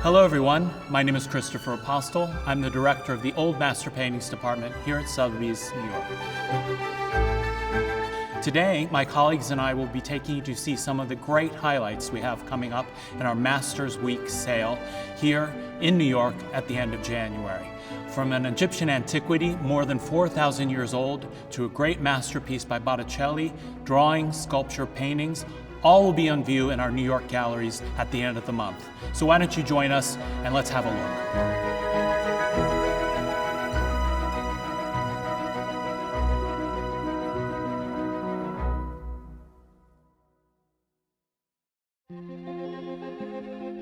Hello everyone, my name is Christopher Apostle. I'm the director of the Old Master Paintings Department here at Sotheby's, New York. Today, my colleagues and I will be taking you to see some of the great highlights we have coming up in our Masters Week sale here in New York at the end of January. From an Egyptian antiquity more than 4,000 years old to a great masterpiece by Botticelli, drawings, sculpture, paintings, all will be on view in our New York galleries at the end of the month. So why don't you join us and let's have a look.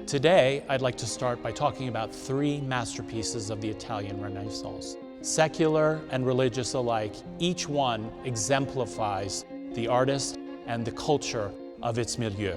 Today, I'd like to start by talking about three masterpieces of the Italian Renaissance. Secular and religious alike, each one exemplifies the artist and the culture of its milieu.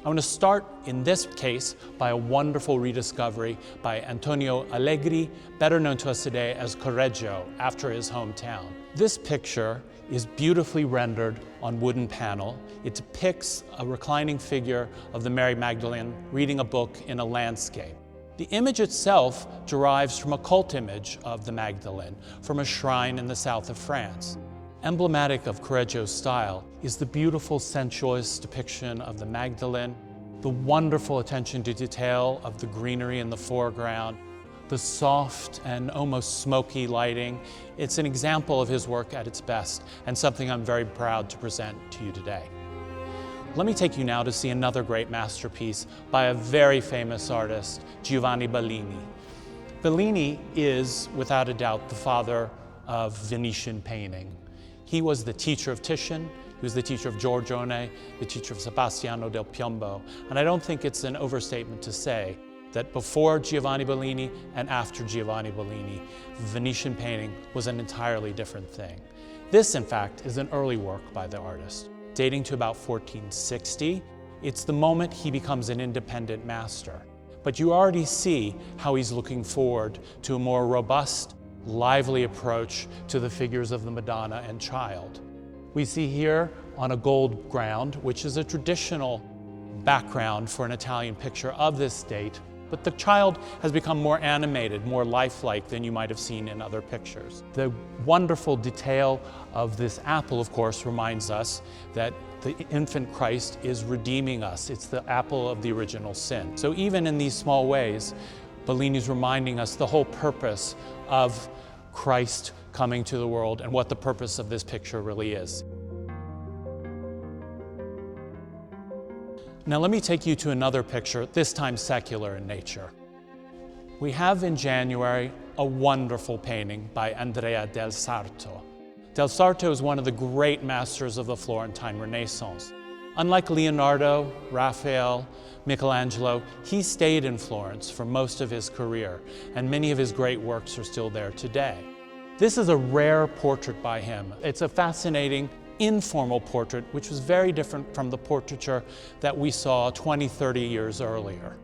I want to start in this case by a wonderful rediscovery by Antonio Allegri, better known to us today as Correggio, after his hometown. This picture is beautifully rendered on wooden panel. It depicts a reclining figure of the Mary Magdalene reading a book in a landscape. The image itself derives from a cult image of the Magdalene from a shrine in the south of France. Emblematic of Correggio's style is the beautiful sensuous depiction of the Magdalene, the wonderful attention to detail of the greenery in the foreground, the soft and almost smoky lighting. It's an example of his work at its best and something I'm very proud to present to you today. Let me take you now to see another great masterpiece by a very famous artist, Giovanni Bellini. Bellini is, without a doubt, the father of Venetian painting. He was the teacher of Titian, he was the teacher of Giorgione, the teacher of Sebastiano del Piombo, and I don't think it's an overstatement to say that before Giovanni Bellini and after Giovanni Bellini, Venetian painting was an entirely different thing. This, in fact, is an early work by the artist, dating to about 1460. It's the moment he becomes an independent master. But you already see how he's looking forward to a more robust, lively approach to the figures of the Madonna and Child. We see here on a gold ground, which is a traditional background for an Italian picture of this date, but the Child has become more animated, more lifelike than you might have seen in other pictures. The wonderful detail of this apple, of course, reminds us that the infant Christ is redeeming us. It's the apple of the original sin. So even in these small ways, Bellini's reminding us the whole purpose of Christ coming to the world and what the purpose of this picture really is. Now let me take you to another picture, this time secular in nature. We have in January a wonderful painting by Andrea del Sarto. Del Sarto is one of the great masters of the Florentine Renaissance. Unlike Leonardo, Raphael, Michelangelo, he stayed in Florence for most of his career, and many of his great works are still there today. This is a rare portrait by him. It's a fascinating, informal portrait, which was very different from the portraiture that we saw 20, 30 years earlier.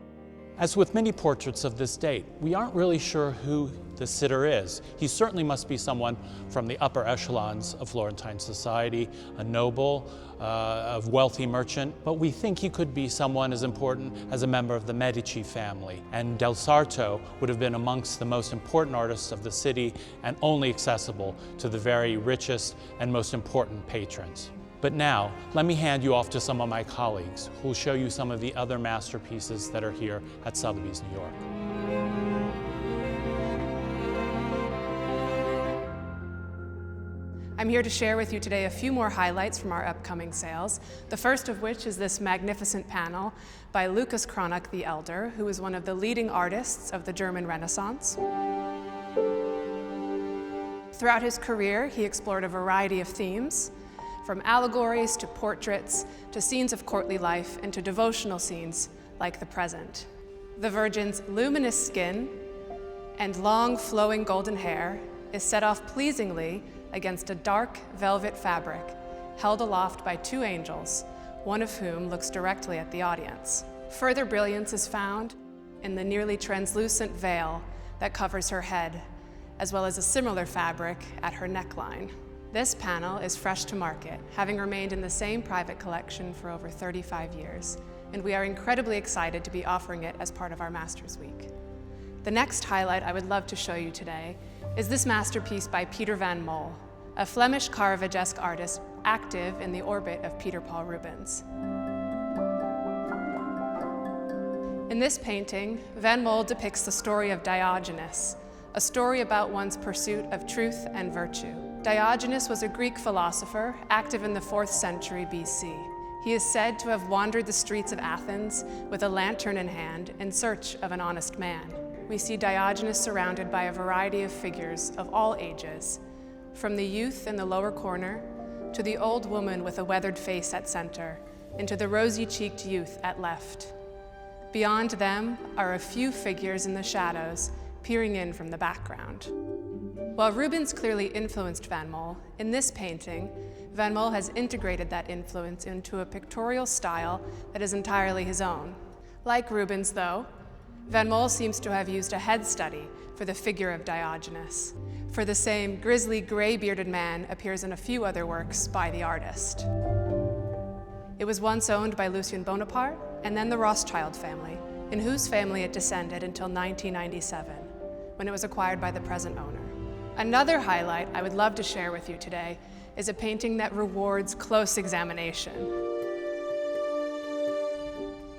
As with many portraits of this date, we aren't really sure who the sitter is. He certainly must be someone from the upper echelons of Florentine society, a noble, a wealthy merchant, but we think he could be someone as important as a member of the Medici family. And Del Sarto would have been amongst the most important artists of the city and only accessible to the very richest and most important patrons. But now, let me hand you off to some of my colleagues who will show you some of the other masterpieces that are here at Sotheby's, New York. I'm here to share with you today a few more highlights from our upcoming sales, the first of which is this magnificent panel by Lucas Cranach the Elder, who is one of the leading artists of the German Renaissance. Throughout his career, he explored a variety of themes, from allegories to portraits, to scenes of courtly life, and to devotional scenes like the present. The Virgin's luminous skin and long flowing golden hair is set off pleasingly against a dark velvet fabric held aloft by two angels, one of whom looks directly at the audience. Further brilliance is found in the nearly translucent veil that covers her head, as well as a similar fabric at her neckline. This panel is fresh to market, having remained in the same private collection for over 35 years, and we are incredibly excited to be offering it as part of our Masters Week. The next highlight I would love to show you today is this masterpiece by Peter van Mol, a Flemish Caravaggesque artist active in the orbit of Peter Paul Rubens. In this painting, Van Mol depicts the story of Diogenes, a story about one's pursuit of truth and virtue. Diogenes was a Greek philosopher active in the 4th century BC. He is said to have wandered the streets of Athens with a lantern in hand in search of an honest man. We see Diogenes surrounded by a variety of figures of all ages, from the youth in the lower corner to the old woman with a weathered face at center, and to the rosy-cheeked youth at left. Beyond them are a few figures in the shadows peering in from the background. While Rubens clearly influenced Van Mol, in this painting, Van Mol has integrated that influence into a pictorial style that is entirely his own. Like Rubens, though, Van Mol seems to have used a head study for the figure of Diogenes, for the same grisly gray-bearded man appears in a few other works by the artist. It was once owned by Lucien Bonaparte and then the Rothschild family, in whose family it descended until 1997, when it was acquired by the present owner. Another highlight I would love to share with you today is a painting that rewards close examination.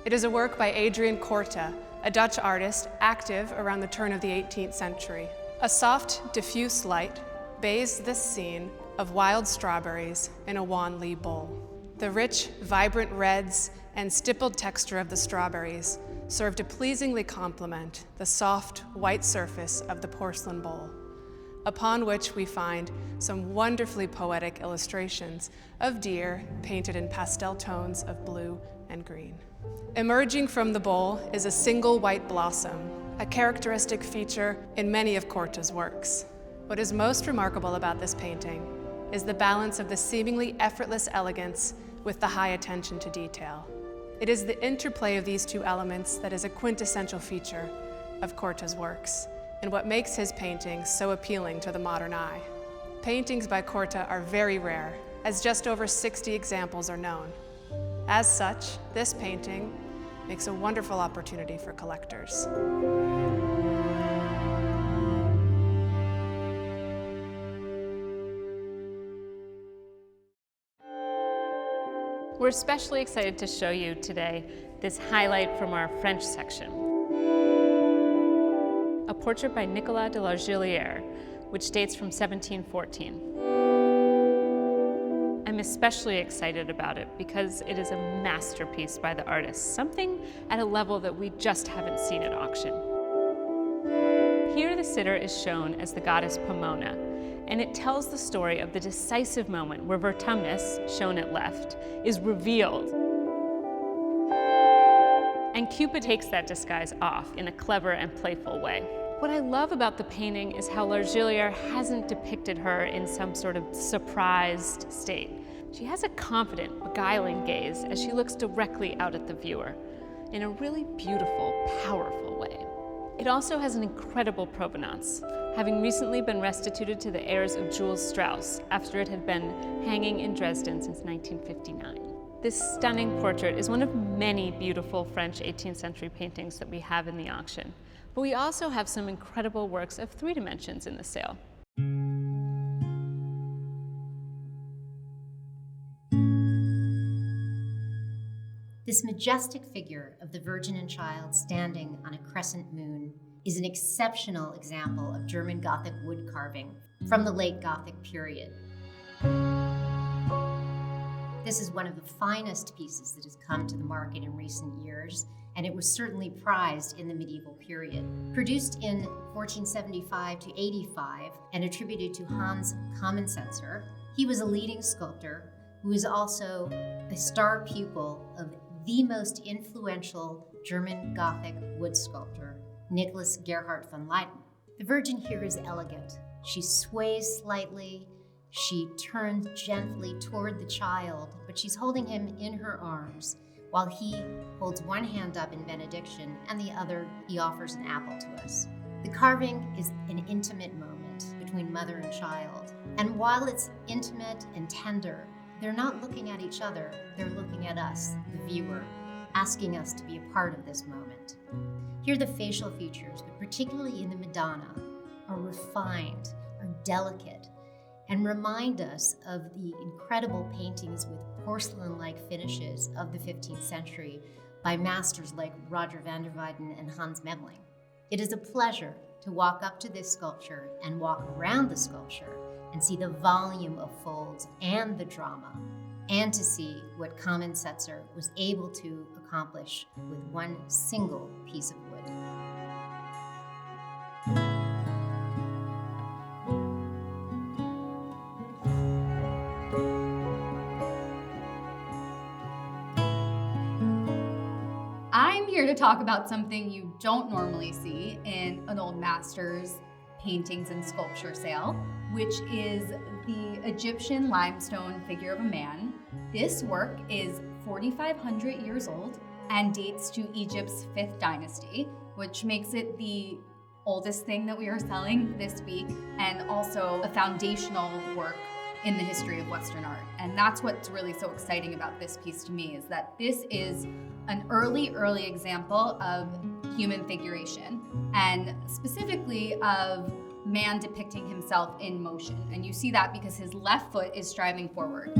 It is a work by Adrian Corta, a Dutch artist active around the turn of the 18th century. A soft, diffuse light bathes this scene of wild strawberries in a Wanli bowl. The rich, vibrant reds and stippled texture of the strawberries serve to pleasingly complement the soft, white surface of the porcelain bowl, upon which we find some wonderfully poetic illustrations of deer painted in pastel tones of blue and green. Emerging from the bowl is a single white blossom, a characteristic feature in many of Corta's works. What is most remarkable about this painting is the balance of the seemingly effortless elegance with the high attention to detail. It is the interplay of these two elements that is a quintessential feature of Corta's works, and what makes his paintings so appealing to the modern eye. Paintings by Corta are very rare, as just over 60 examples are known. As such, this painting makes a wonderful opportunity for collectors. We're especially excited to show you today this highlight from our French section. A portrait by Nicolas de Largillière, which dates from 1714. I'm especially excited about it because it is a masterpiece by the artist, something at a level that we just haven't seen at auction. Here the sitter is shown as the goddess Pomona, and it tells the story of the decisive moment where Vertumnus, shown at left, is revealed. And Cupid takes that disguise off in a clever and playful way. What I love about the painting is how Largillière hasn't depicted her in some sort of surprised state. She has a confident, beguiling gaze as she looks directly out at the viewer in a really beautiful, powerful way. It also has an incredible provenance, having recently been restituted to the heirs of Jules Strauss after it had been hanging in Dresden since 1959. This stunning portrait is one of many beautiful French 18th century paintings that we have in the auction, but we also have some incredible works of 3 dimensions in the sale. This majestic figure of the Virgin and Child standing on a crescent moon is an exceptional example of German Gothic wood carving from the late Gothic period. This is one of the finest pieces that has come to the market in recent years, and it was certainly prized in the medieval period. Produced in 1475 to 85 and attributed to Hans Commensenser, he was a leading sculptor who is also a star pupil of the most influential German Gothic wood sculptor, Nicholas Gerhard von Leyden. The Virgin here is elegant. She sways slightly, she turns gently toward the child, but she's holding him in her arms, while he holds one hand up in benediction and the other he offers an apple to us. The carving is an intimate moment between mother and child. And while it's intimate and tender, they're not looking at each other, they're looking at us, the viewer, asking us to be a part of this moment. Here the facial features, but particularly in the Madonna, are refined, are delicate, and remind us of the incredible paintings with porcelain-like finishes of the 15th century by masters like Roger van der Weyden and Hans Memling. It is a pleasure to walk up to this sculpture and walk around the sculpture and see the volume of folds and the drama, and to see what Kamen Setzer was able to accomplish with one single piece of wood. I'm here to talk about something you don't normally see in an old master's paintings and sculpture sale, which is the Egyptian limestone figure of a man. This work is 4,500 years old and dates to Egypt's 5th dynasty, which makes it the oldest thing that we are selling this week, and also a foundational work in the history of Western art. And that's what's really so exciting about this piece to me, is that this is an early example of human figuration, and specifically of man depicting himself in motion. And you see that because his left foot is striving forward.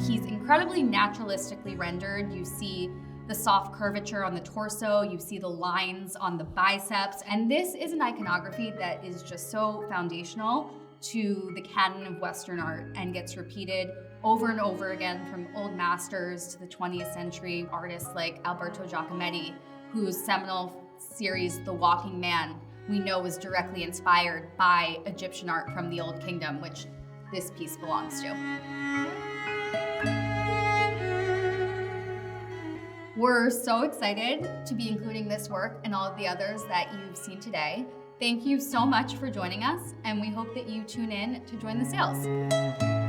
He's incredibly naturalistically rendered. You see the soft curvature on the torso, you see the lines on the biceps, and this is an iconography that is just so foundational to the canon of Western art and gets repeated over and over again from old masters to the 20th century artists like Alberto Giacometti, whose seminal series, The Walking Man, we know was directly inspired by Egyptian art from the Old Kingdom, which this piece belongs to. We're so excited to be including this work and all of the others that you've seen today. Thank you so much for joining us, and we hope that you tune in to join the sales.